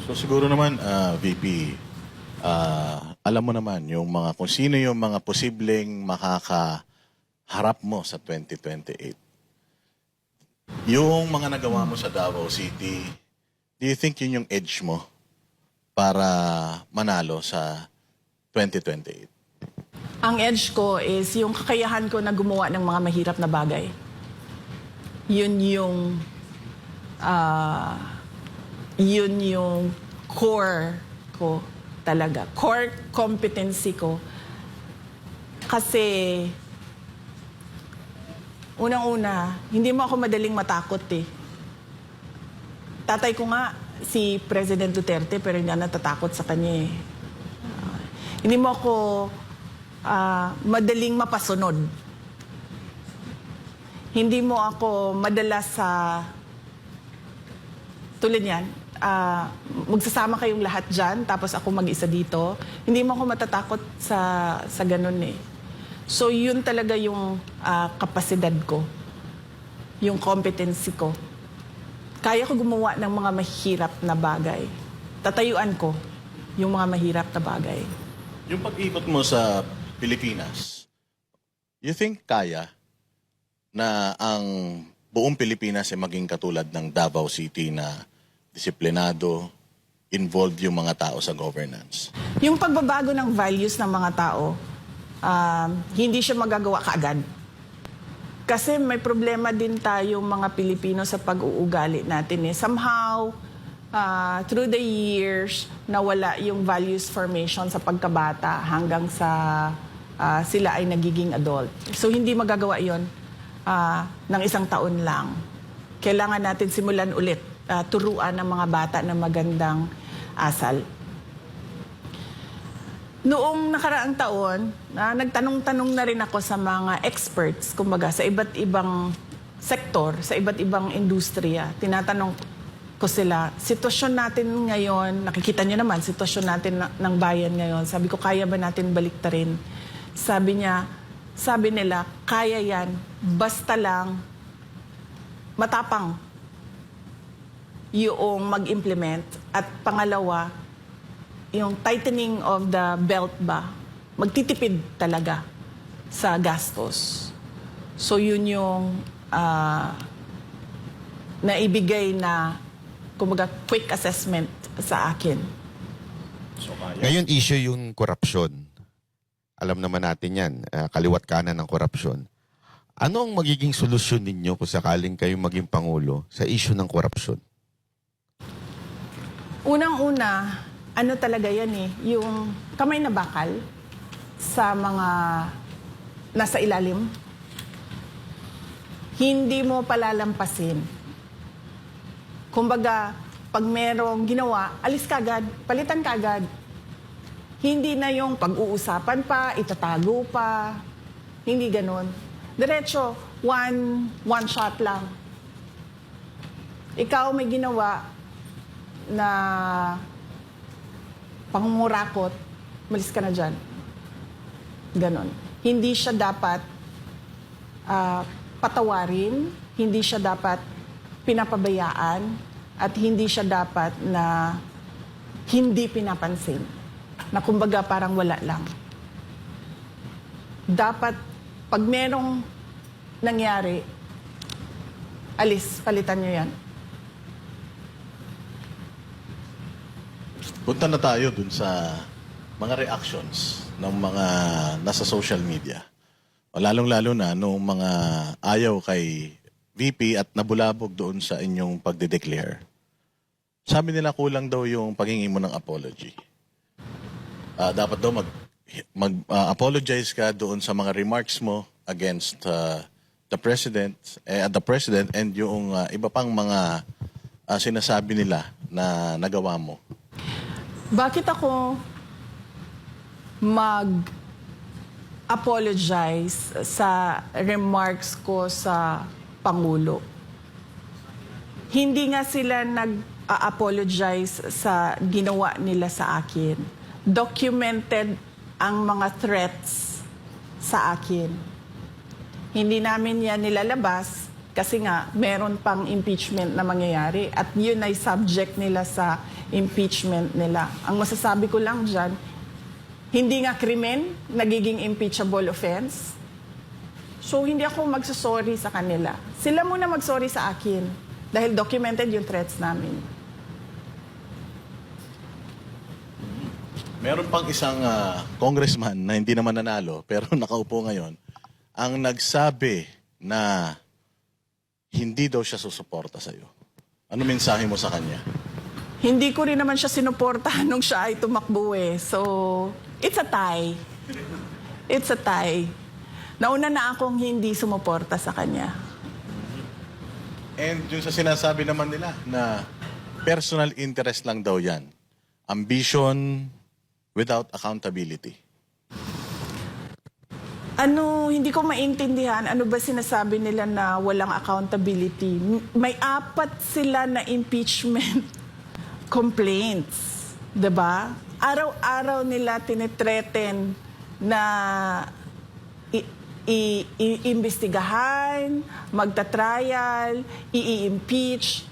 So siguro naman, VP, alam mo naman kung sino yung mga posibleng makakaharap mo sa 2028. Yung mga nagawa mo sa Davao City, do you think yun yung edge mo para manalo sa 2028? Ang edge ko is yung kakayahan ko na gumawa ng mga mahirap na bagay. Yun yung core ko talaga. Core competency ko. Kasi, unang-una, hindi mo ako madaling matakot eh. Tatay ko nga, si President Duterte, pero hindi na natatakot sa kanya eh. Hindi mo ako madaling mapasunod. Hindi mo ako madalas sa tulad yan, magsasama kayong lahat dyan, tapos ako mag-isa dito. Hindi mo ako matatakot sa ganun eh. So yun talaga yung kapasidad ko, yung competency ko. Kaya ko gumawa ng mga mahirap na bagay. Tatayuan ko yung mga mahirap na bagay. Yung pag-ikot mo sa Pilipinas, you think kaya na ang buong Pilipinas ay maging katulad ng Davao City na disiplinado, involved yung mga tao sa governance? Yung pagbabago ng values ng mga tao, hindi siya magagawa kaagad. Kasi may problema din tayong mga Pilipino sa pag-uugali natin eh. Somehow, through the years, nawala yung values formation sa pagkabata hanggang sa sila ay nagiging adult. So hindi magagawa yon ng isang taon lang. Kailangan natin simulan ulit, turuan ng mga bata ng magandang asal. Noong nakaraang taon, nagtanong-tanong na rin ako sa mga experts, kumbaga sa iba't ibang sektor, sa iba't ibang industriya. Tinatanong ko sila, sitwasyon natin ngayon, nakikita niyo naman, sitwasyon natin ng bayan ngayon. Sabi ko, kaya ba natin baliktarin? Sabi nila, kaya yan, basta lang matapang yung mag-implement. At pangalawa, yung tightening of the belt ba, magtitipid talaga sa gastos. So yun yung naibigay na kumbaga quick assessment sa akin. So kaya. Ngayon, issue yung korupsyon. Alam naman natin yan, kaliwat kanan ng korupsyon. Ano ang magiging solusyon ninyo kung sakaling kayo maging Pangulo sa issue ng korupsyon? Unang-una, ano talaga yan eh, yung kamay na bakal sa mga nasa ilalim, hindi mo palalampasin. Kumbaga, pag merong ginawa, alis ka agad, palitan ka agad. Hindi na yung pag-uusapan pa, itatago pa, hindi ganun. Diretso, one shot lang. Ikaw may ginawa na pangungurakot, malis ka na dyan. Ganon. Hindi siya dapat patawarin, hindi siya dapat pinapabayaan, at hindi siya dapat na hindi pinapansin. Na kumbaga parang wala lang. Dapat, pag merong nangyari, alis, palitan nyo yan. Punta na tayo dun sa mga reactions ng mga nasa social media. Lalong-lalo na nung mga ayaw kay VP at nabulabog doon sa inyong pagde-declare. Sabi nila kulang daw yung paghingi mo ng apology. Dapat daw mag-apologize ka doon sa mga remarks mo against the president and yung iba pang mga sinasabi nila na nagawa mo. Bakit ako mag-apologize sa remarks ko sa Pangulo? Hindi nga sila nag-apologize sa ginawa nila sa akin. Documented ang mga threats sa akin. Hindi namin yan nilalabas Kasi nga, meron pang impeachment na mangyayari at yun ay subject nila sa impeachment nila. Ang masasabi ko lang dyan, hindi nga krimen, nagiging impeachable offense. So, hindi ako magsasorry sa kanila. Sila muna magsorry sa akin dahil documented yung threats namin. Meron pang isang congressman na hindi naman nanalo pero nakaupo ngayon ang nagsabi na hindi daw siya susuporta sa'yo. Ano mensahe mo sa kanya? Hindi ko rin naman siya sinuportahan nung siya ay tumakbo eh. So, it's a tie. It's a tie. Nauna na akong hindi sumuporta sa kanya. And yung sa sinasabi naman nila na personal interest lang daw yan. Ambition without accountability. Hindi ko maintindihan. Ano ba sinasabi nila na walang accountability? May 4 sila na impeachment complaints. 'Di ba? Araw-araw nila tinetreten na iimbestigahan, magta-trial, i-impeach.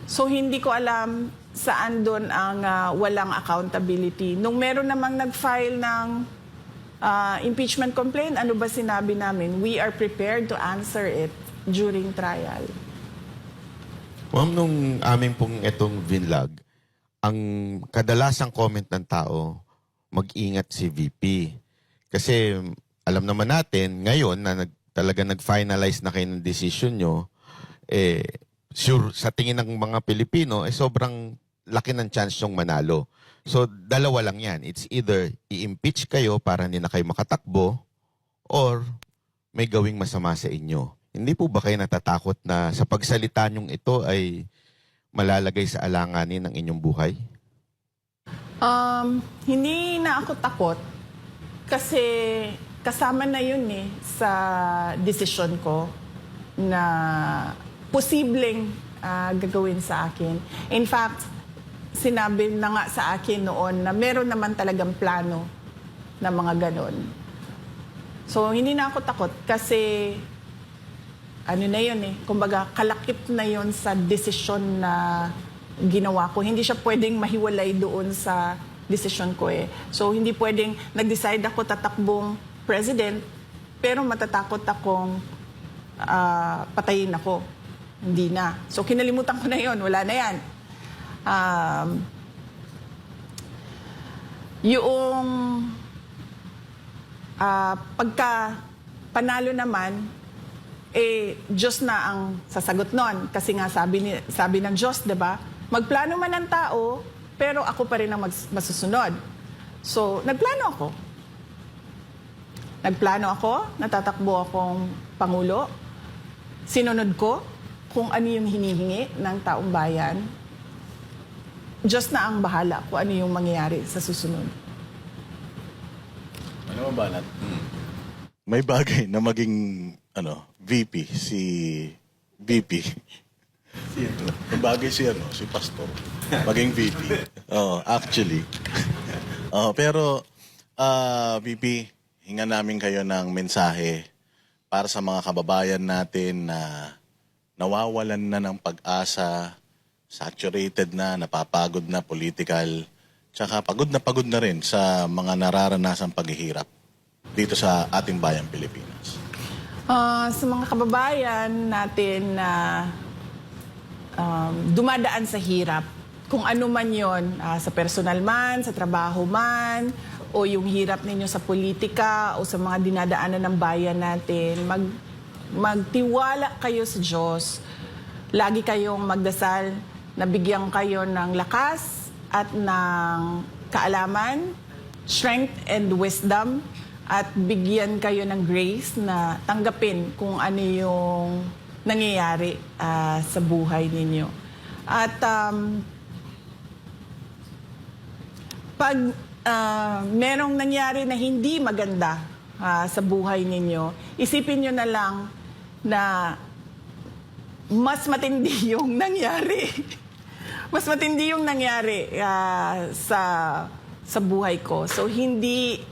So hindi ko alam saan doon ang walang accountability. Nung meron namang nag-file ng impeachment complaint, ano ba sinabi namin? We are prepared to answer it during trial. Ma'am, nung aming pong itong vinlog, ang kadalasang comment ng tao, mag-ingat si VP. Kasi alam naman natin, ngayon na talaga nag-finalize na kayo ng decision nyo, sure, sa tingin ng mga Pilipino, sobrang laki ng chance yung manalo. So, dalawa lang yan. It's either i-impeach kayo para hindi na kayo makatakbo or may gawing masama sa inyo. Hindi po ba kayo natatakot na sa pagsalita nyong ito ay malalagay sa alanganin ng inyong buhay? Hindi na ako takot kasi kasama na yun sa desisyon ko na posibleng gagawin sa akin. In fact, sinabi na nga sa akin noon na meron naman talagang plano na mga ganon. So, hindi na ako takot kasi ano na yun kumbaga kalakip na yun sa desisyon na ginawa ko. Hindi siya pwedeng mahiwalay doon sa desisyon ko So, hindi pwedeng nag-decide ako tatakbong president pero matatakot akong patayin ako. Hindi na. So, kinalimutan ko na yun. Wala na yan. Yung pagka panalo naman, Diyos na ang sasagot nun. Kasi nga sabi ng Diyos, diba? Magplano man ang tao, pero ako pa rin ang masusunod. So, nagplano ako, natatakbo akong Pangulo. Sinunod ko kung ano yung hinihingi ng taong bayan. Diyos na ang bahala kung ano yung mangyayari sa susunod. Ano ba, Banat? May bagay na maging VP, si VP. May bagay si Pastor. Maging VP. Actually. Pero, VP, hinga namin kayo ng mensahe para sa mga kababayan natin na nawawalan na ng pag-asa, saturated na, napapagod na political, tsaka pagod na rin sa mga nararanasang paghihirap dito sa ating bayang Pilipinas. Sa mga kababayan natin na dumadaan sa hirap, kung ano man yon, sa personal man, sa trabaho man, o yung hirap ninyo sa politika o sa mga dinadaanan ng bayan natin, magtiwala kayo sa Diyos. Lagi kayong magdasal na bigyan kayo ng lakas at ng kaalaman, strength and wisdom, at bigyan kayo ng grace na tanggapin kung ano yung nangyayari sa buhay ninyo. At pag merong nangyari na hindi maganda sa buhay ninyo, isipin nyo na lang na mas matindi yung nangyari. Mas matindi yung nangyari sa buhay ko. So, hindi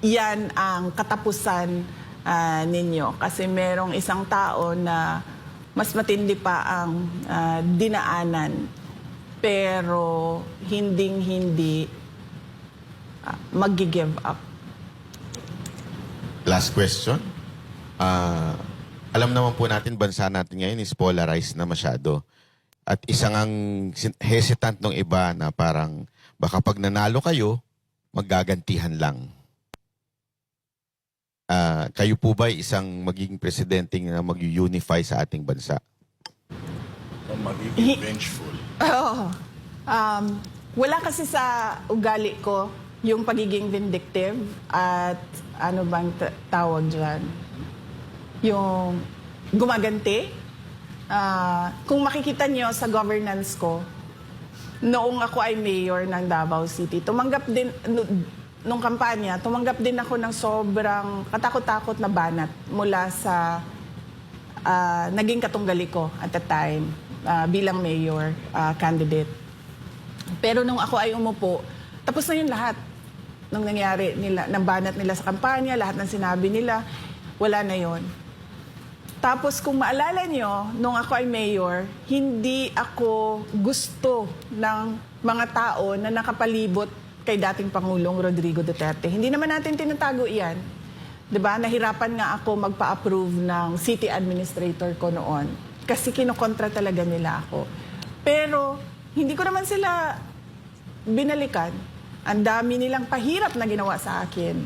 yan ang katapusan ninyo. Kasi merong isang tao na mas matindi pa ang dinaanan. Pero hinding-hindi mag-give up. Last question. Alam naman po natin, bansa natin ngayon is polarized na masyado. At isang ang hesitant ng iba na parang baka pag nanalo kayo, maggagantihan lang. Kayo po ba isang magiging presidente na mag-unify sa ating bansa? So, magiging vengeful. Oo. Wala kasi sa ugali ko yung pagiging vindictive at ano bang tawag dyan? Yung gumaganti. Kung makikita nyo sa governance ko, noong ako ay mayor ng Davao City, tumanggap din, nung kampanya, tumanggap din ako ng sobrang katakot-takot na banat mula sa naging katunggali ko at the time bilang mayor candidate. Pero nung ako ay umupo, tapos na yun lahat. Nung nangyari nila, ng banat nila sa kampanya, lahat ng sinabi nila, wala na yon. Tapos kung maalala nyo, nung ako ay mayor, hindi ako gusto ng mga tao na nakapalibot kay dating Pangulong Rodrigo Duterte. Hindi naman natin tinatago iyan. 'Di ba? Nahirapan nga ako magpa-approve ng city administrator ko noon kasi kinokontra talaga nila ako. Pero hindi ko naman sila binalikan. Ang dami nilang pahirap na ginawa sa akin.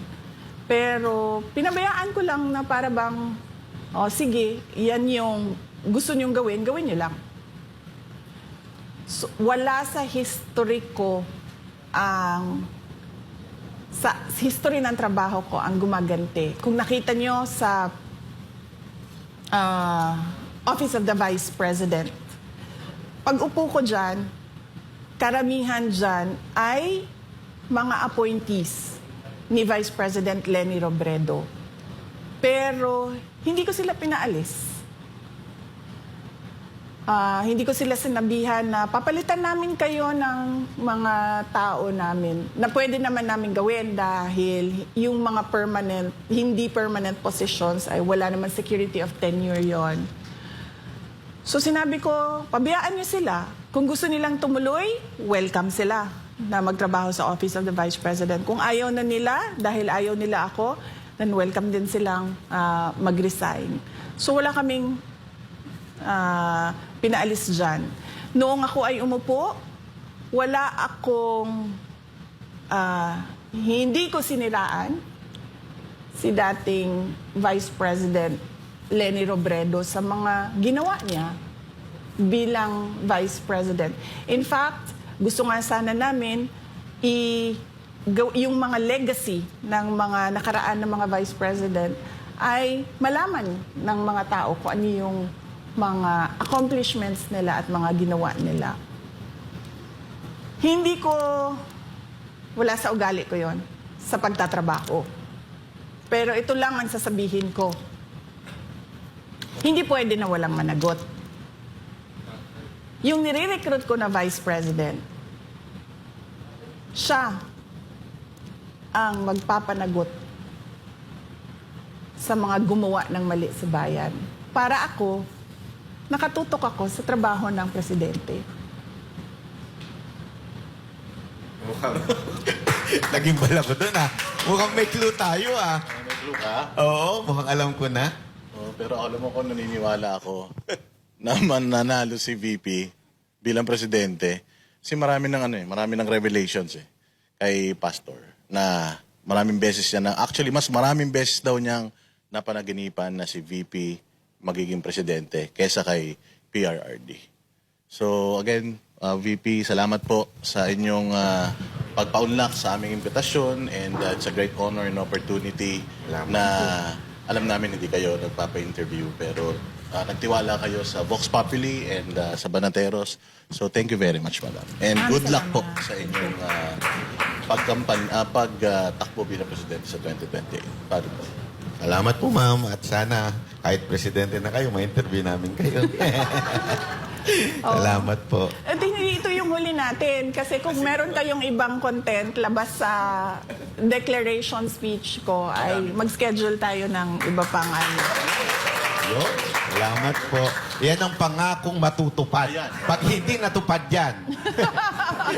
Pero pinabayaan ko lang na para bang, sige, yan yung gusto nyong gawin, gawin nyo lang. So, wala sa history ko sa history ng trabaho ko ang gumaganti. Kung nakita nyo sa Office of the Vice President, pag upo ko dyan, karamihan dyan ay mga appointees ni Vice President Leni Robredo. Pero hindi ko sila pinaalis. Hindi ko sila sinabihan na papalitan namin kayo ng mga tao namin na pwede naman namin gawin dahil yung mga hindi permanent positions ay wala naman security of tenure yon. So sinabi ko, pabayaan nyo sila. Kung gusto nilang tumuloy, welcome sila na magtrabaho sa Office of the Vice President. Kung ayaw na nila, dahil ayaw nila ako, then welcome din silang mag-resign. So wala kaming pinaalis dyan. Noong ako ay umupo, wala akong, hindi ko siniraan si dating Vice President Leni Robredo sa mga ginawa niya bilang Vice President. In fact, gusto nga sana namin yung mga legacy ng mga nakaraan ng mga Vice President ay malaman ng mga tao kung ano yung mga accomplishments nila at mga ginawa nila. Hindi ko, wala sa ugali ko yon sa pagtatrabaho. Pero ito lang ang sasabihin ko. Hindi pwede na walang managot. Yung nire-recruit ko na Vice President, siya ang magpapanagot sa mga gumawa ng mali sa bayan. Para ako, nakatutok ako sa trabaho ng presidente. Naging bala ko doon Mukhang may clue tayo May clue ka? Oo, mukhang alam ko na. Pero alam mo ko, naniniwala ako na mananalo si VP bilang presidente. Kasi marami ng revelations kay Pastor na maraming beses niya actually mas maraming beses daw niyang napanaginipan na si VP magiging presidente kesa kay PRRD. So again, VP, salamat po sa inyong pagpaunlak sa aming imbitasyon and it's a great honor and opportunity na alam namin hindi kayo nagpapa-interview pero nagtiwala kayo sa Vox Populi and sa Banateros. So thank you very much, madam. And good luck po sa inyong pagtakbo bilang presidente sa 2028. Pardon po. Salamat po, ma'am. At sana, kahit presidente na kayo, ma-interview namin kayo. Salamat po. At ito yung huli natin. Kasi kung meron kayong ibang content, labas sa declaration speech ko, ay mag-schedule tayo ng iba pang Yo, salamat po. Yan ang pangakong matutupad. Ayan. Pag hindi natupad yan,